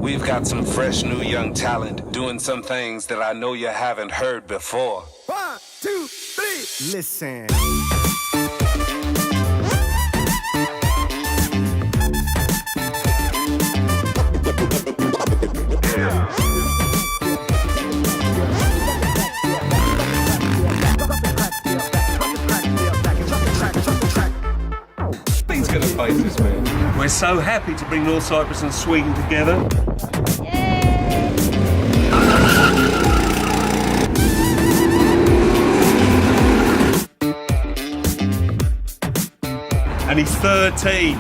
We've got some fresh new young talent doing some things that I know you haven't heard before. 1, 2, 3, listen. He's going to face this man. We're so happy to bring North Cyprus and Sweden together. And he's 13.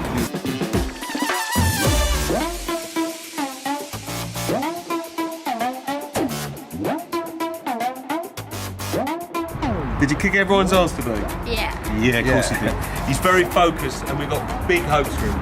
Did you kick everyone's ass today? Yeah. Yeah, of course he did. He's very focused and we've got big hopes for him.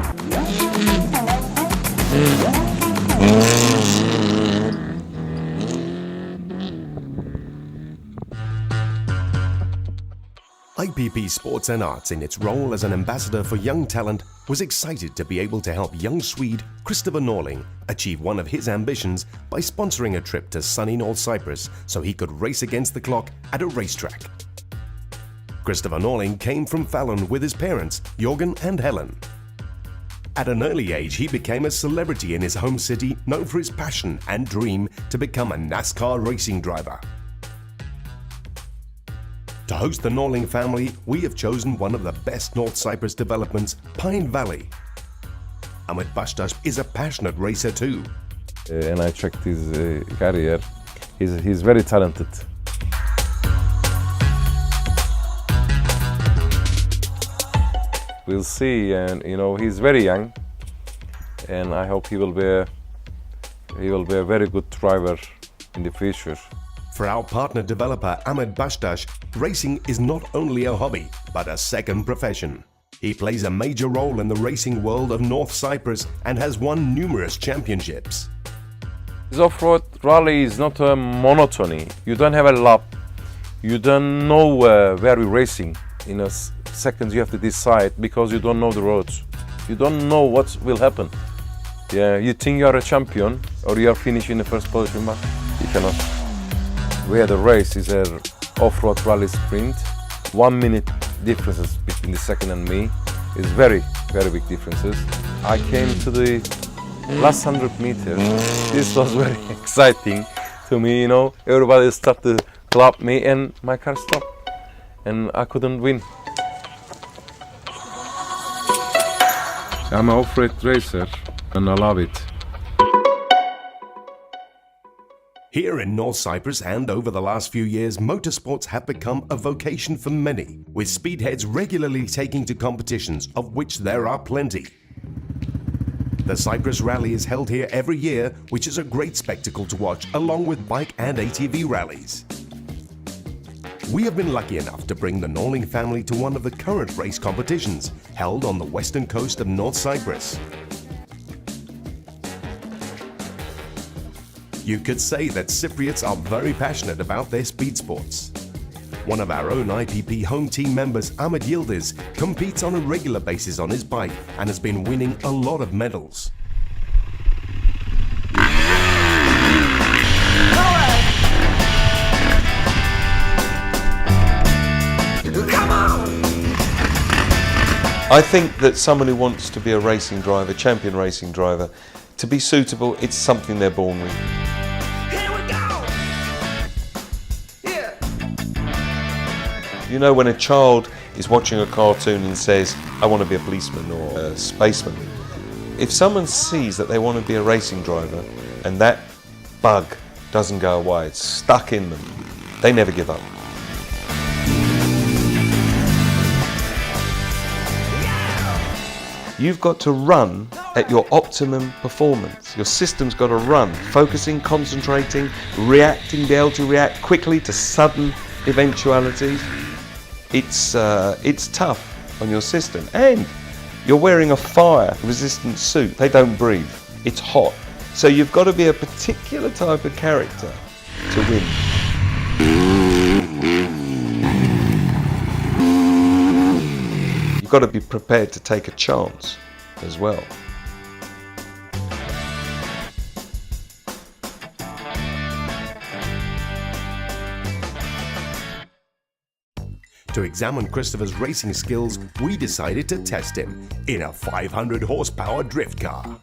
IPP Sports and Arts, in its role as an ambassador for young talent, was excited to be able to help young Swede Christopher Norling achieve one of his ambitions by sponsoring a trip to sunny North Cyprus so he could race against the clock at a racetrack. Christopher Norling came from Fallon with his parents, Jorgen and Helen. At an early age, he became a celebrity in his home city, known for his passion and dream to become a NASCAR racing driver. To host the Norling family, we have chosen one of the best North Cyprus developments, Pine Valley. Ahmed Bashtash is a passionate racer too. And I checked his career. He's very talented. We'll see, and he's very young, and I hope he will be a very good driver in the future. For our partner developer Ahmed Bashtash, racing is not only a hobby, but a second profession. He plays a major role in the racing world of North Cyprus and has won numerous championships. This off-road rally is not a monotony. You don't have a lap. You don't know where you're racing. In a second you have to decide because you don't know the roads. You don't know what will happen. Yeah, you think you are a champion or you are finishing the first position, but you cannot. We had a race, is an off-road rally sprint. 1 minute differences between the second and me. It's very, very big differences. I came to the last 100 meters. This was very exciting to me, Everybody started to clap me and my car stopped. And I couldn't win. I'm an off-road racer and I love it. Here in North Cyprus and over the last few years, motorsports have become a vocation for many, with speedheads regularly taking to competitions, of which there are plenty. The Cyprus Rally is held here every year, which is a great spectacle to watch, along with bike and ATV rallies. We have been lucky enough to bring the Norling family to one of the current race competitions, held on the western coast of North Cyprus. You could say that Cypriots are very passionate about their speed sports. One of our own IPP home team members, Ahmed Yildiz, competes on a regular basis on his bike and has been winning a lot of medals. I think that someone who wants to be a racing driver, champion racing driver, to be suitable, it's something they're born with. Here we go! Yeah. When a child is watching a cartoon and says, I want to be a policeman or a spaceman, if someone sees that they want to be a racing driver and that bug doesn't go away, it's stuck in them, they never give up. You've got to run at your optimum performance. Your system's got to run, focusing, concentrating, reacting, be able to react quickly to sudden eventualities. It's tough on your system. And you're wearing a fire-resistant suit. They don't breathe. It's hot. So you've got to be a particular type of character to win. You've got to be prepared to take a chance as well. To examine Christopher's racing skills, we decided to test him in a 500 horsepower drift car.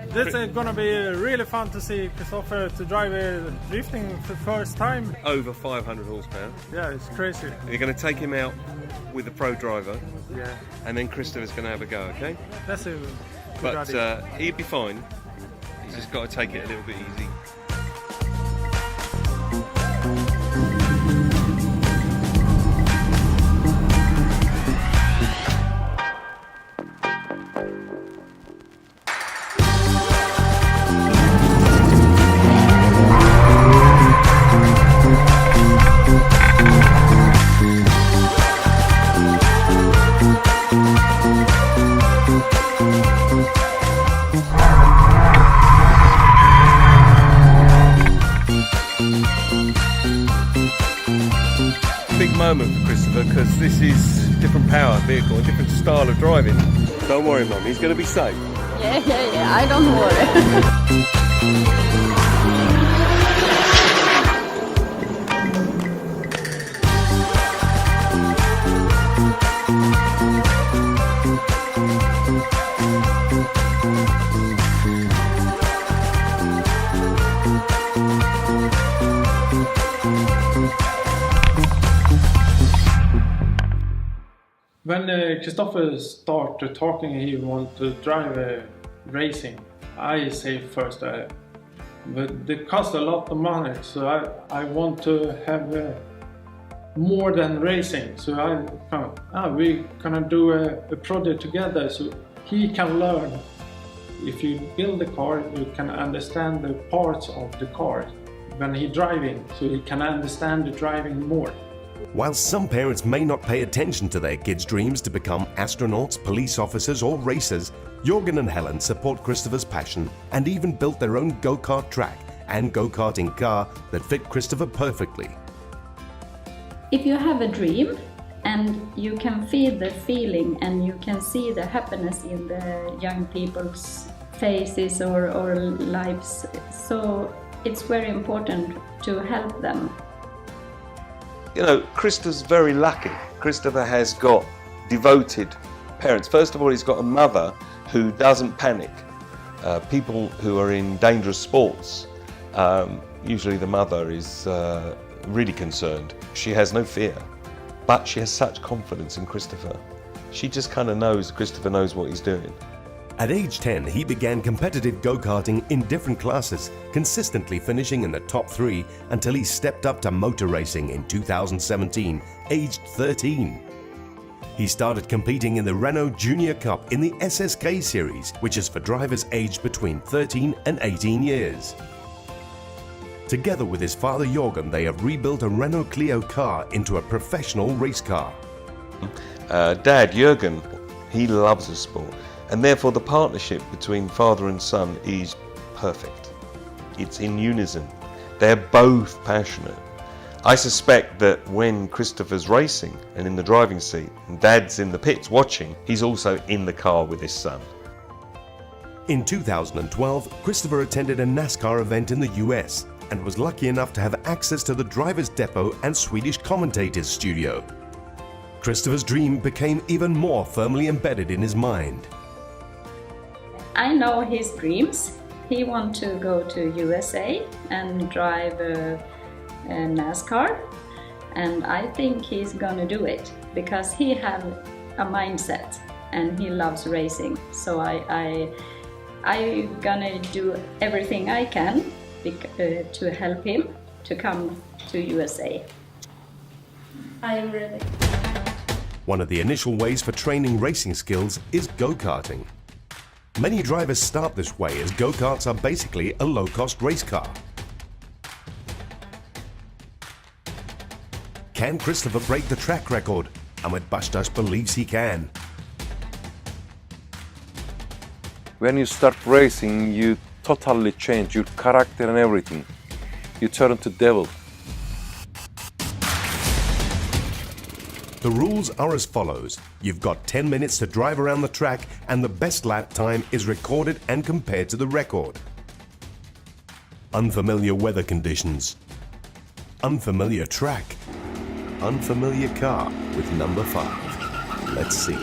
This is gonna be really fun to see Christopher to drive drifting for the first time. Over 500 horsepower. Yeah, it's crazy. And you're going to take him out with the pro driver, Yeah, and then Christopher's going to have a go, okay? that's a good But idea. he'll be fine. He's just got to take it a little bit easy. Big moment for Christopher because this is a different power vehicle, a different style of driving. Don't worry, Mum, he's going to be safe. Yeah, I don't worry. When Christopher started talking, he wanted to drive racing. I say first, but it costs a lot of money, so I want to have more than racing. So we're gonna do a project together, so he can learn. If you build a car, you can understand the parts of the car when he's driving, so he can understand the driving more. While some parents may not pay attention to their kids' dreams to become astronauts, police officers or racers, Jorgen and Helen support Christopher's passion and even built their own go-kart track and go-karting car that fit Christopher perfectly. If you have a dream and you can feel the feeling and you can see the happiness in the young people's faces or lives, so it's very important to help them. You know, Christopher's very lucky. Christopher has got devoted parents. First of all, he's got a mother who doesn't panic. People who are in dangerous sports, usually the mother is really concerned. She has no fear, but she has such confidence in Christopher. She just kind of knows Christopher knows what he's doing. At age 10, he began competitive go-karting in different classes, consistently finishing in the top 3 until he stepped up to motor racing in 2017, aged 13. He started competing in the Renault Junior Cup in the SSK series, which is for drivers aged between 13 and 18 years. Together with his father Jorgen, they have rebuilt a Renault Clio car into a professional race car. Dad, Jürgen, he loves the sport. And therefore the partnership between father and son is perfect. It's in unison. They're both passionate. I suspect that when Christopher's racing and in the driving seat and Dad's in the pits watching, he's also in the car with his son. In 2012, Christopher attended a NASCAR event in the US and was lucky enough to have access to the driver's depot and Swedish commentator's studio. Christopher's dream became even more firmly embedded in his mind. I know his dreams. He wants to go to USA and drive a NASCAR, and I think he's gonna do it because he has a mindset and he loves racing. So I'm gonna do everything I can to help him to come to USA. I am ready. One of the initial ways for training racing skills is go-karting. Many drivers start this way as go-karts are basically a low-cost race car. Can Christopher break the track record? Ahmed Bashtash believes he can. When you start racing, you totally change your character and everything. You turn into devil. The rules are as follows. You've got 10 minutes to drive around the track and the best lap time is recorded and compared to the record. Unfamiliar weather conditions. Unfamiliar track. unfamiliar car with number 5. Let's see.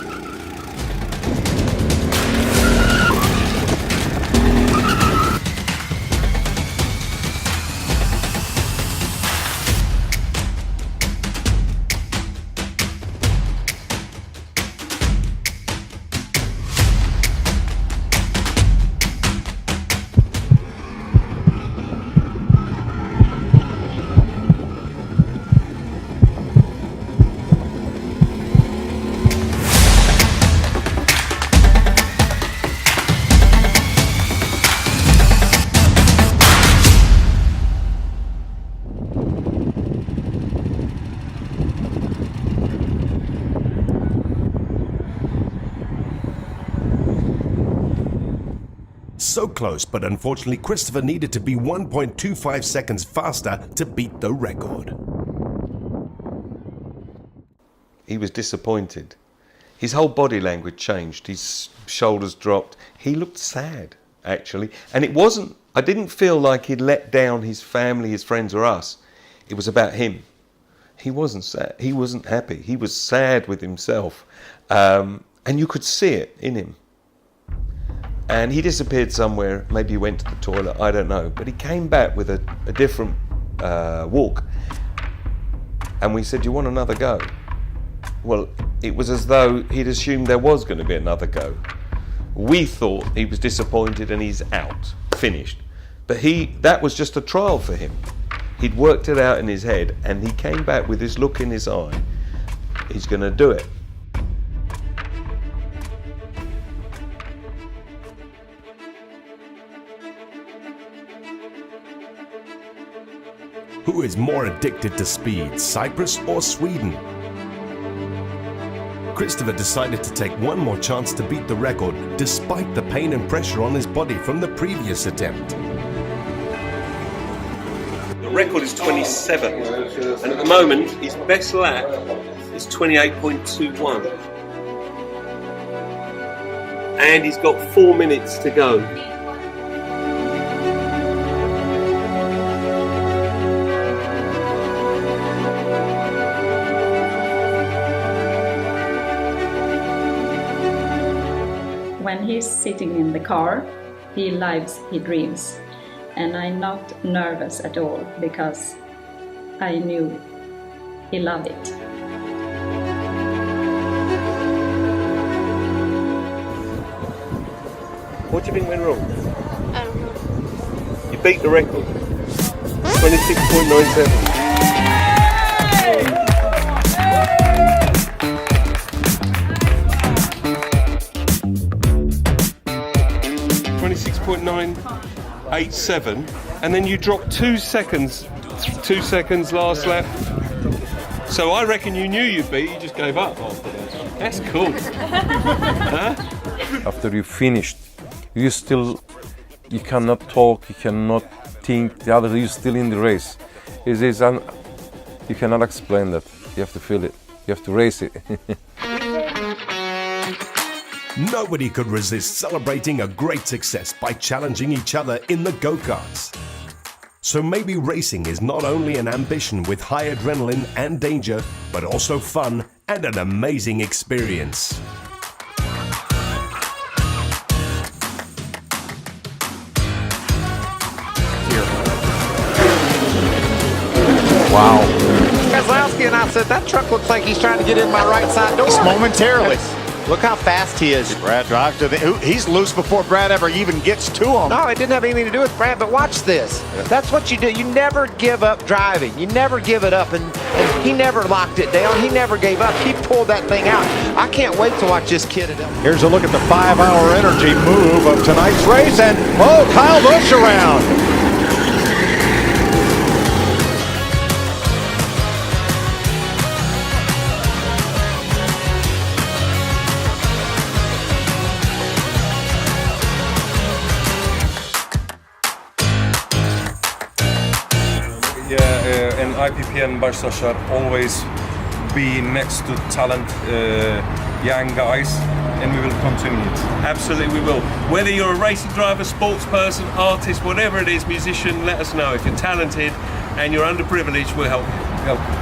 So close, but unfortunately Christopher needed to be 1.25 seconds faster to beat the record. He was disappointed. His whole body language changed. His shoulders dropped. He looked sad, actually. And it wasn't, I didn't feel like he'd let down his family, his friends, or us. It was about him. He wasn't sad. He wasn't happy. He was sad with himself. And you could see it in him. And he disappeared somewhere. Maybe he went to the toilet, I don't know. But he came back with a different walk. And we said, "Do you want another go?" Well, it was as though he'd assumed there was going to be another go. We thought he was disappointed and he's out, finished. But that was just a trial for him. He'd worked it out in his head and he came back with this look in his eye. He's going to do it. Who is more addicted to speed, Cyprus or Sweden? Christopher decided to take one more chance to beat the record, despite the pain and pressure on his body from the previous attempt. The record is 27, and at the moment his best lap is 28.21. And he's got 4 minutes to go. When he's sitting in the car, he lives, he dreams. And I'm not nervous at all because I knew he loved it. What do you think went wrong? I don't know. You beat the record. 26.97. 26.987, and then you dropped 2 seconds. 2 seconds last lap. So I reckon you knew you'd beat. You just gave up after that. That's cool. Huh? After you finished, you cannot talk, you cannot think. The other, you're still in the race. You cannot explain that. You have to feel it. You have to race it. Nobody could resist celebrating a great success by challenging each other in the go-karts. So maybe racing is not only an ambition with high adrenaline and danger, but also fun and an amazing experience. Wow. Kozlowski and I said, that truck looks like he's trying to get in my right side door. Just momentarily. Look how fast he is. Brad drives to he's loose before Brad ever even gets to him. No, it didn't have anything to do with Brad, but watch this. That's what you do. You never give up driving. You never give it up, and he never locked it down. He never gave up. He pulled that thing out. I can't wait to watch this kid at Elm. Here's a look at the 5-hour energy move of tonight's race, and Kyle Busch around. And IPP and Baştaşar always be next to talent, young guys, and we will continue it. Absolutely, we will. Whether you're a racing driver, sports person, artist, whatever it is, musician, let us know. If you're talented and you're underprivileged, we'll help you.